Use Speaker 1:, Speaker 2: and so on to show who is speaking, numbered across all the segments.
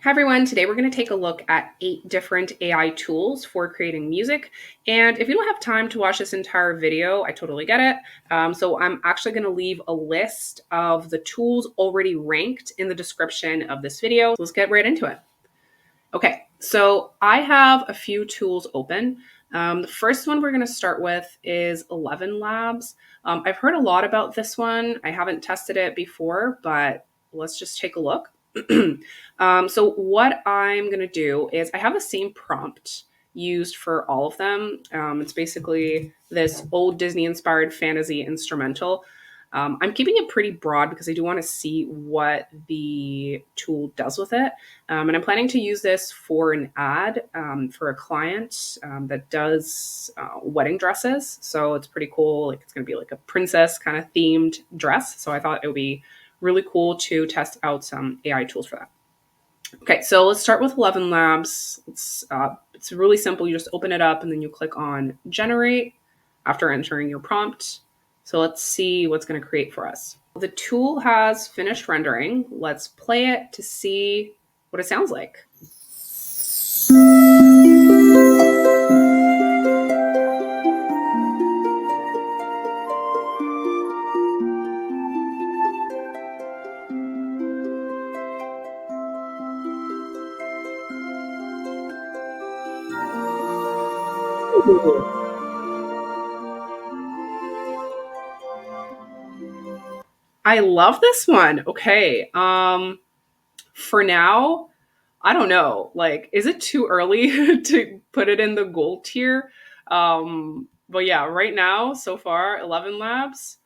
Speaker 1: Hi everyone, today we're going to take a look at 8 different AI tools for creating music. And if you don't have time to watch this entire video, I totally get it. So I'm actually going to leave a list of the tools already ranked in the description of this video. Let's get right into it. Okay, so I have a few tools open. The first one we're going to start with is ElevenLabs. I've heard a lot about this one. I haven't tested it before, but let's just take a look. So what I'm going to do is I have the same prompt used for all of them. It's basically this old Disney inspired fantasy instrumental. I'm keeping it pretty broad because I do want to see what the tool does with it. And I'm planning to use this for an ad for a client that does wedding dresses. So it's pretty cool. Like it's going to be like a princess kind of themed dress. So I thought it would be really cool to test out some AI tools for that. Okay, so let's start with ElevenLabs. It's really simple. You just open it up and then you click on generate after entering your prompt. So let's see what's going to create for us. The tool has finished rendering. Let's play it to see what it sounds like. I love this one. Okay. For now, I don't know. Like, is it too early to put it in the gold tier? But yeah, right now, so far, ElevenLabs,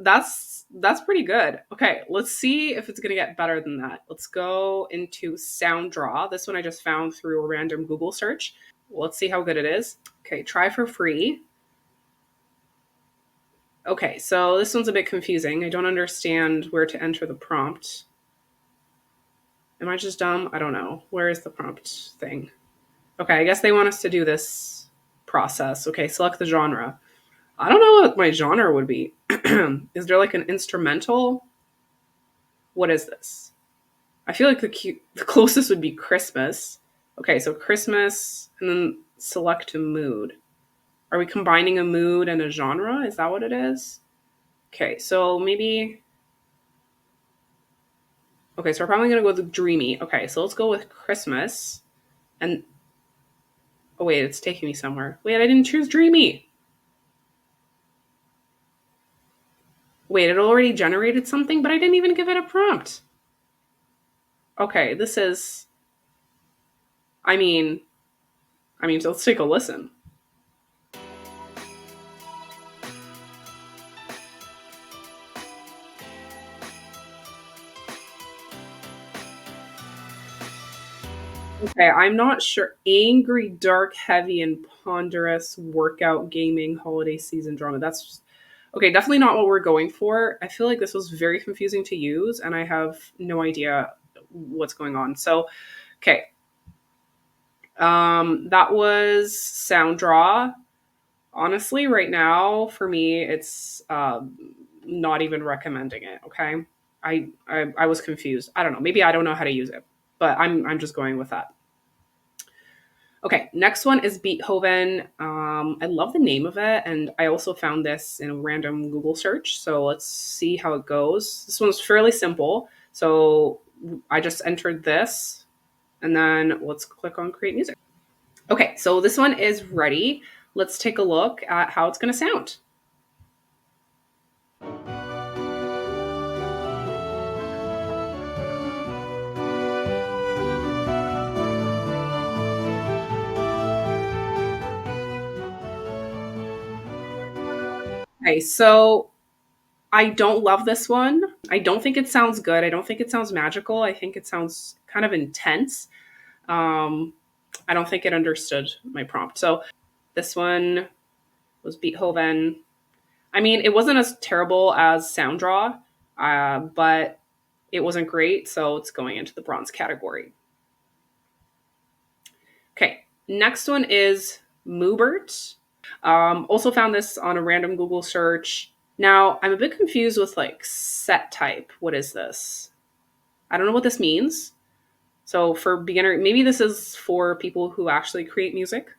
Speaker 1: that's pretty good. Okay, let's see if it's gonna get better than that. Let's go into Soundraw. This one I just found through a random Google search. Let's see how good it is. Okay, try for free. Okay, so this one's a bit confusing. I don't understand where to enter the prompt. Am I just dumb? I don't know. Where is the prompt thing? Okay, I guess they want us to do this process. Okay, select the genre. I don't know what my genre would be. Is there like an instrumental? What is this? I feel like the closest would be Christmas. Okay, so Christmas and then select a mood. Are we combining a mood and a genre? Is that what it is? Okay, so maybe. Okay, so we're probably gonna go with dreamy. Okay, so let's go with Christmas. And oh wait, it's taking me somewhere. Wait, I didn't choose dreamy. Wait, it already generated something, but I didn't even give it a prompt. Okay, this is. I mean, so let's take a listen. Okay, I'm not sure. Angry, dark, heavy, and ponderous workout gaming holiday season drama. That's okay. Definitely not what we're going for. I feel like this was very confusing to use, and I have no idea what's going on. So, okay, that was Soundraw. Honestly, right now for me, it's not even recommending it. Okay, I was confused. I don't know. Maybe I don't know how to use it, but I'm just going with that. Okay, next one is Beethoven. I love the name of it, and I also found this in a random Google search. So let's see how it goes. This one's fairly simple. So I just entered this, and then let's click on Create Music. Okay, so this one is ready. Let's take a look at how it's going to sound. Okay, so I don't love this one. I don't think it sounds good. I don't think it sounds magical. I think it sounds kind of intense. Um, I don't think it understood my prompt. So this one was Beethoven. I mean, it wasn't as terrible as Soundraw, but it wasn't great. So it's going into the bronze category. Okay, next one is Mubert. Also found this on a random Google search. Now, I'm a bit confused with like set type. What is this? I don't know what this means. So for beginner, maybe this is for people who actually create music,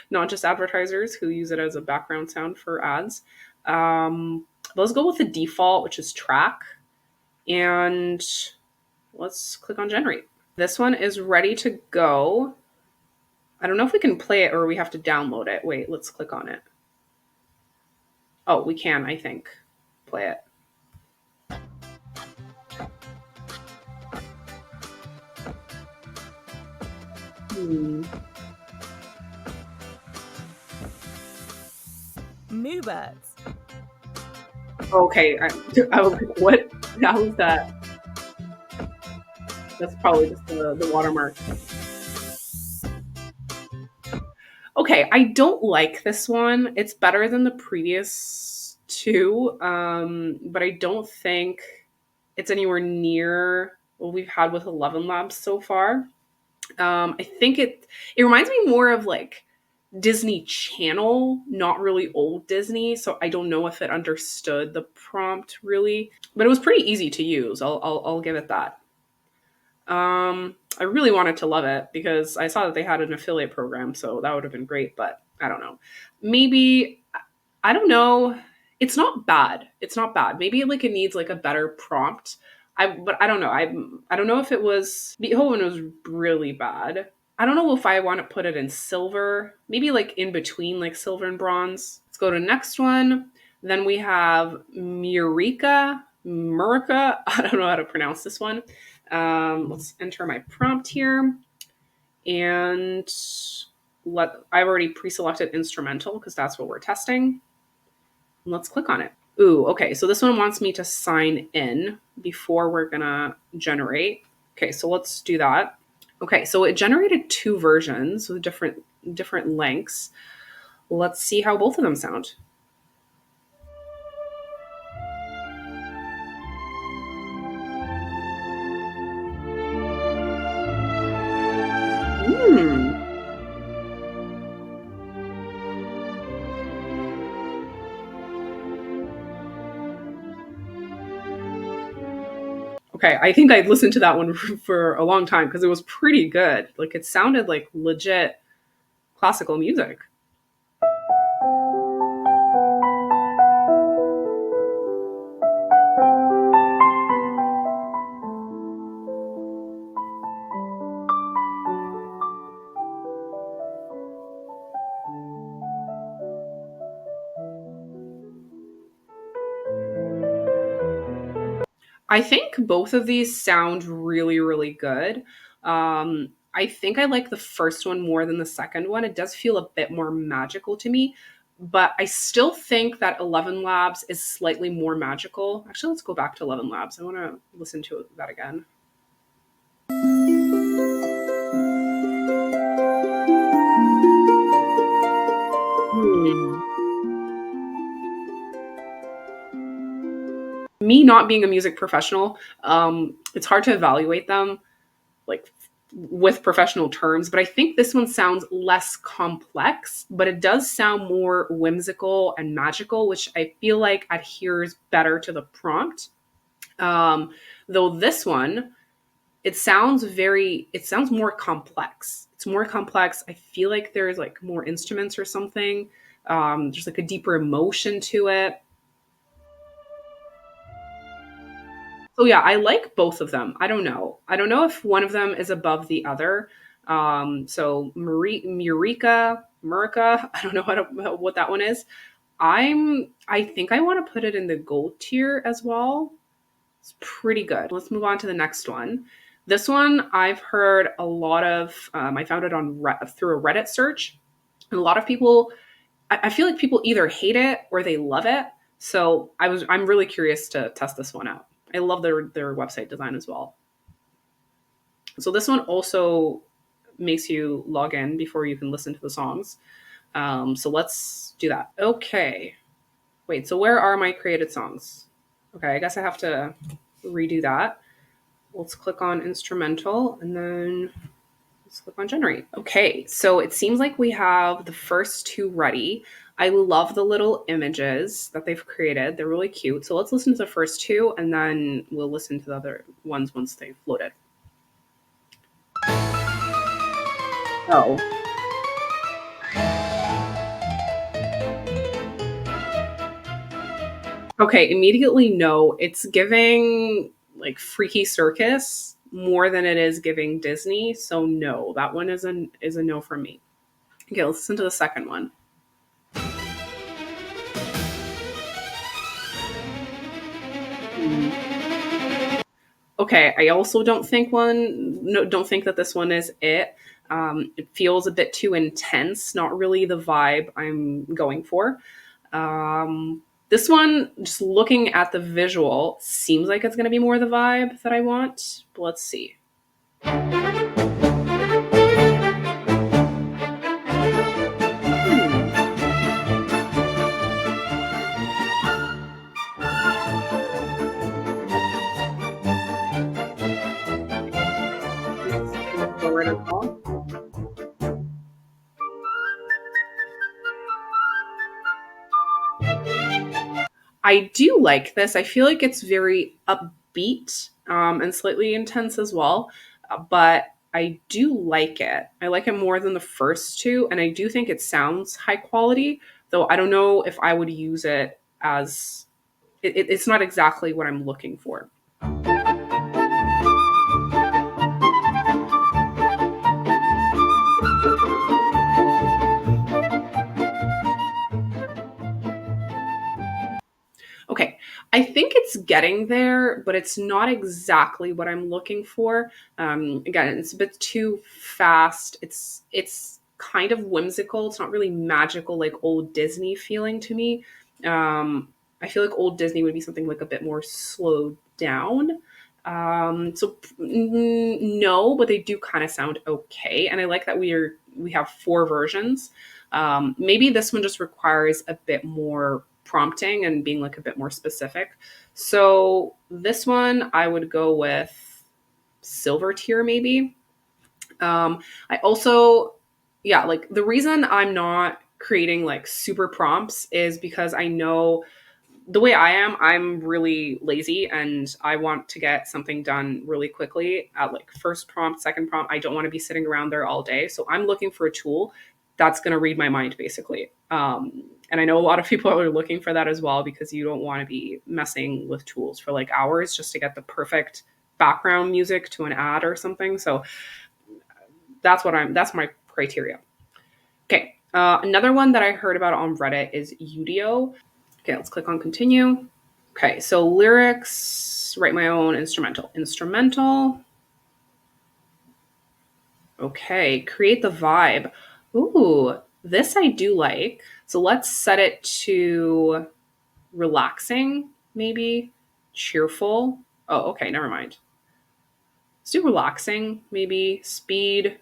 Speaker 1: not just advertisers who use it as a background sound for ads. Let's go with the default, which is track, and let's click on generate. This one is ready to go. I don't know if we can play it or we have to download it. Wait, let's click on it. Oh, we can, I think, play it.
Speaker 2: Mubert.
Speaker 1: Okay, I was like, what? How was that? That's probably just the watermark. Okay, I don't like this one. It's better than the previous two, but I don't think it's anywhere near what we've had with ElevenLabs so far. I think it reminds me more of like Disney Channel, not really old Disney. So I don't know if it understood the prompt really, but it was pretty easy to use. I'll give it that. I really wanted to love it because I saw that they had an affiliate program, so that would have been great. But I don't know. Maybe I don't know. It's not bad. It's not bad. Maybe like it needs like a better prompt. But I don't know. I don't know if it was Beethoven was really bad. I don't know if I want to put it in silver. Maybe like in between like silver and bronze. Let's go to the next one. Then we have Mureka. I don't know how to pronounce this one. Let's enter my prompt here, and I've already pre-selected instrumental because that's what we're testing. Let's click on it. Ooh, okay. So this one wants me to sign in before we're gonna generate. Okay, so let's do that. Okay, so it generated two versions with different lengths. Let's see how both of them sound. Hmm. Okay, I think I'd listened to that one for a long time because it was pretty good. Like it sounded like legit classical music. I think both of these sound really, really good. I think I like the first one more than the second one. It does feel a bit more magical to me, but I still think that Eleven Labs is slightly more magical. Actually, let's go back to Eleven Labs. I want to listen to that again. Hmm. Me not being a music professional, it's hard to evaluate them like with professional terms, but I think this one sounds less complex, but it does sound more whimsical and magical, which I feel like adheres better to the prompt. Um, though this one, it sounds more complex. It's more complex. I feel like there's like more instruments or something. There's like a deeper emotion to it. So yeah, I like both of them. I don't know. I don't know if one of them is above the other. So Mureka. I don't know what that one is. I think I want to put it in the gold tier as well. It's pretty good. Let's move on to the next one. This one I've heard a lot of. I found it on through a Reddit search. And a lot of people. I feel like people either hate it or they love it. So I'm really curious to test this one out. I love their website design as well. So this one also makes you log in before you can listen to the songs. So let's do that. Okay. Wait, so where are my created songs? Okay, I guess I have to redo that. Let's click on instrumental and then let's click on generate. Okay, so it seems like we have the first two ready. I love the little images that they've created. They're really cute. So let's listen to the first two and then we'll listen to the other ones once they've loaded. Oh. Okay, immediately no. It's giving like Freaky Circus more than it is giving Disney. So no, that one is a no for me. Okay, let's listen to the second one. Hmm. Okay, I also don't think one no don't think that this one is it. It feels a bit too intense, not really the vibe I'm going for. This one, just looking at the visual, seems like it's going to be more the vibe that I want. But let's see. Hmm. Let's go right along. I do like this. I feel like it's very upbeat and slightly intense as well, but I do like it. I like it more than the first two, and I do think it sounds high quality. Though I don't know if I would use it as it's not exactly what I'm looking for. Okay, I think it's getting there, but it's not exactly what I'm looking for. Again, it's a bit too fast. It's kind of whimsical. It's not really magical like old Disney feeling to me. I feel like old Disney would be something like a bit more slowed down. No, but they do kind of sound okay, and I like that we have four versions. Maybe this one just requires a bit more prompting and being like a bit more specific. So this one I would go with silver tier maybe. I also, yeah, like the reason I'm not creating like super prompts is because I know the way I am, I'm really lazy and I want to get something done really quickly at like first prompt, second prompt. I don't want to be sitting around there all day. So I'm looking for a tool that's going to read my mind basically. And I know a lot of people are looking for that as well because you don't want to be messing with tools for like hours just to get the perfect background music to an ad or something. So that's my criteria. Okay. Another one that I heard about on Reddit is Udio. Okay, let's click on continue. Okay, so lyrics, write my own instrumental. Instrumental. Okay, create the vibe. Ooh, this I do like. So let's set it to relaxing, maybe cheerful. Oh, okay, never mind. Let's do relaxing, maybe speed.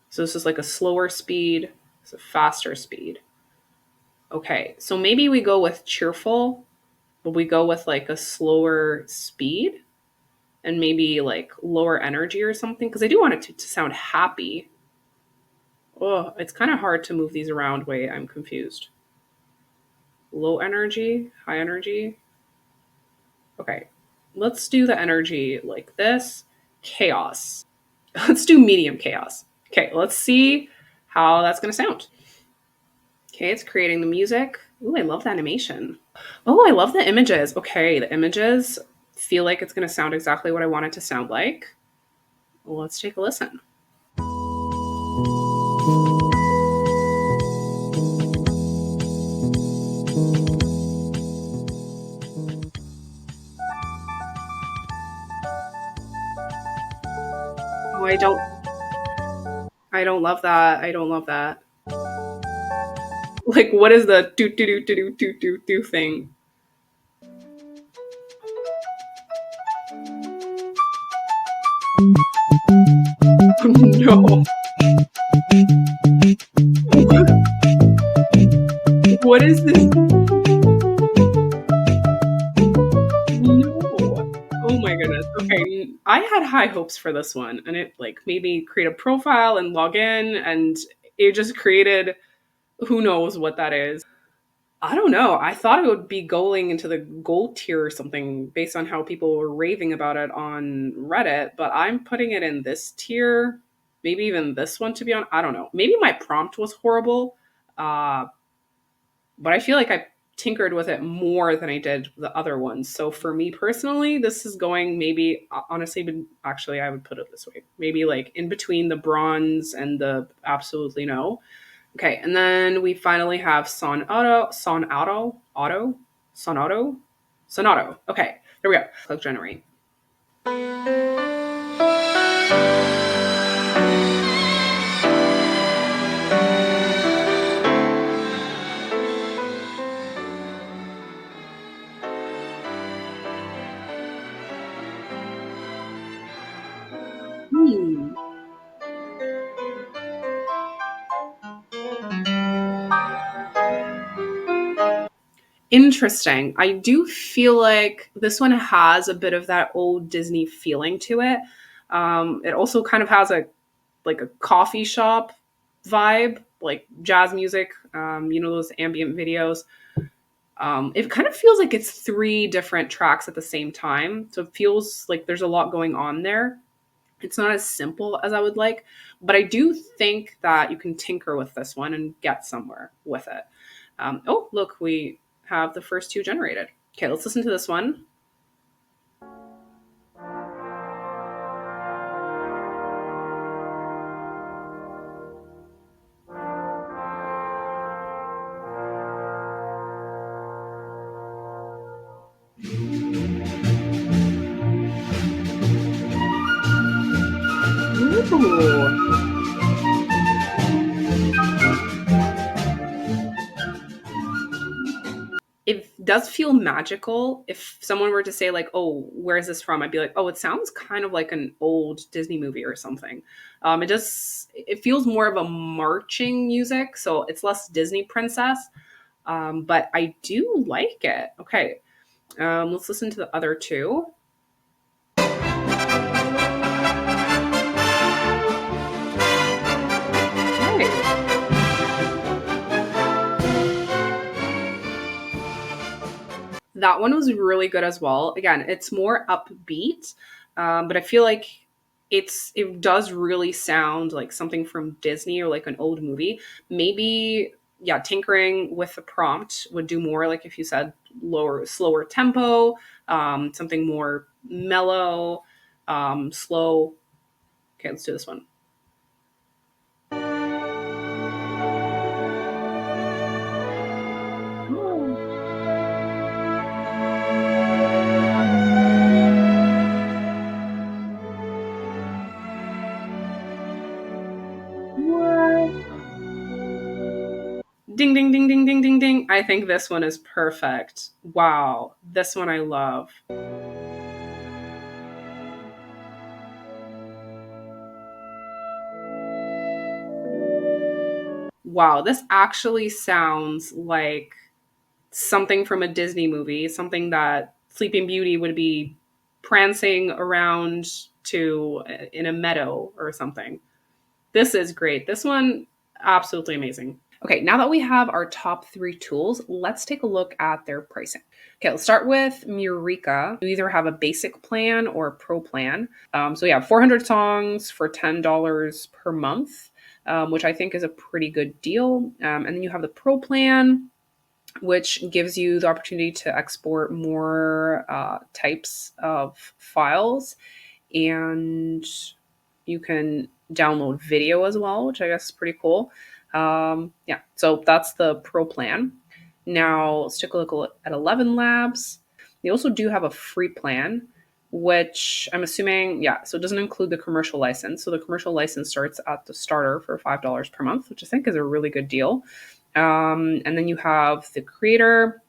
Speaker 1: So this is like a slower speed, it's a faster speed. Okay, so maybe we go with cheerful, but we go with like a slower speed and maybe like lower energy or something because I do want it to sound happy. Oh, it's kind of hard to move these around. Wait, I'm confused. Low energy, high energy. Okay, let's do the energy like this. Chaos. Let's do medium chaos. Okay, let's see how that's going to sound. Okay, it's creating the music. Ooh, I love the animation. Oh, I love the images. Okay, the images feel like it's going to sound exactly what I want it to sound like. Well, let's take a listen. Oh, I don't love that. I don't love that. Like, what is the do do do do do do do do thing? No. What is this? No. Oh my goodness. Okay, I had high hopes for this one, and it like made me create a profile and log in, and it just created who knows what that is. I don't know. I thought it would be going into the gold tier or something based on how people were raving about it on Reddit, but I'm putting it in this tier. maybe even this one, to be honest. I don't know. Maybe my prompt was horrible. Uh, but I feel like I tinkered with it more than I did the other ones. So for me personally, this is going maybe honestly, but actually, I would put it this way: maybe like in between the bronze and the absolutely no. Okay, and then we finally have Sonauto, Sonauto. Okay, there we go. Click generate. Hmm. Interesting. I do feel like this one has a bit of that old Disney feeling to it. It also kind of has a like a coffee shop vibe, like jazz music. Those ambient videos. It kind of feels like it's three different tracks at the same time, so it feels like there's a lot going on there. It's not as simple as I would like, but I do think that you can tinker with this one and get somewhere with it. Oh, look, we have the first two generated. Okay, let's listen to this one. Ooh. It does feel magical. If someone were to say like, "Oh, where is this from?" I'd be like, "Oh, it sounds kind of like an old Disney movie or something." It does. It feels more of a marching music, so it's less Disney princess. But I do like it. Okay, let's listen to the other two. Okay. That one was really good as well. Again, it's more upbeat, but I feel like it does really sound like something from Disney or like an old movie. Maybe yeah, tinkering with the prompt would do more. Like if you said lower, slower tempo, something more mellow, slow. Okay, let's do this one. Oh. What? Ding, ding, ding, ding, ding, ding, ding. I think this one is perfect. Wow. This one I love. Wow. This actually sounds like something from a Disney movie, something that Sleeping Beauty would be prancing around to in a meadow or something. This is great. This one, absolutely amazing. Okay, now that we have our top three tools, let's take a look at their pricing. Okay, let's start with Mureka. You either have a basic plan or a pro plan. So yeah, 400 songs for $10 per month, which I think is a pretty good deal. And then you have the pro plan, which gives you the opportunity to export more types of files, and you can download video as well, which I guess is pretty cool. Yeah, so that's the pro plan. Now let's take a look at ElevenLabs. They also do have a free plan, which I'm assuming, yeah, so it doesn't include the commercial license. So the commercial license starts at the starter for $5 per month, which I think is a really good deal. And then you have the creator.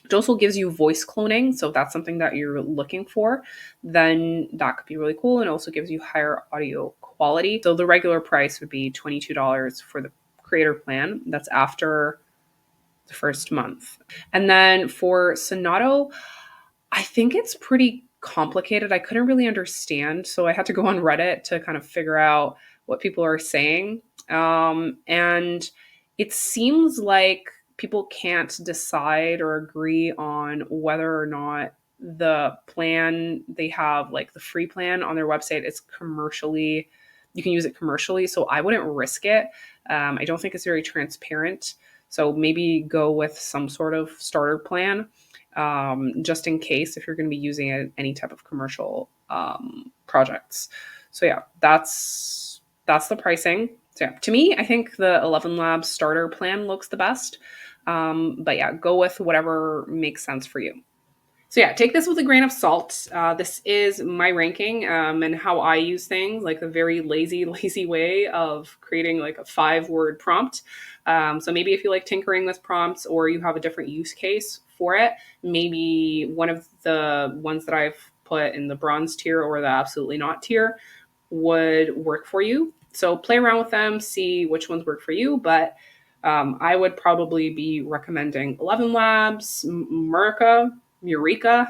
Speaker 1: It also gives you voice cloning. So if that's something that you're looking for, then that could be really cool. And also gives you higher audio quality. So the regular price would be $22 for the creator plan. That's after the first month. And then for Sonauto, I think it's pretty complicated. I couldn't really understand. So I had to go on Reddit to kind of figure out what people are saying. And it seems like people can't decide or agree on whether or not the plan they have, like the free plan on their website, is commercially you can use it commercially. So I wouldn't risk it. I don't think it's very transparent. So maybe go with some sort of starter plan, just in case if you're going to be using it in any type of commercial projects. So yeah, that's the pricing. So yeah, to me, I think the ElevenLabs starter plan looks the best. But yeah, go with whatever makes sense for you. So yeah, take this with a grain of salt. This is my ranking and how I use things, like a very lazy, lazy way of creating like a 5-word prompt. So maybe if you like tinkering with prompts or you have a different use case for it, maybe one of the ones that I've put in the bronze tier or the absolutely not tier would work for you. So play around with them, see which ones work for you. But I would probably be recommending ElevenLabs, Mureka,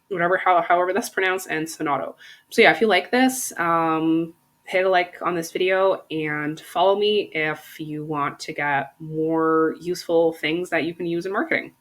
Speaker 1: whatever, however that's pronounced, and Sonauto. So yeah, if you like this, hit a like on this video and follow me if you want to get more useful things that you can use in marketing.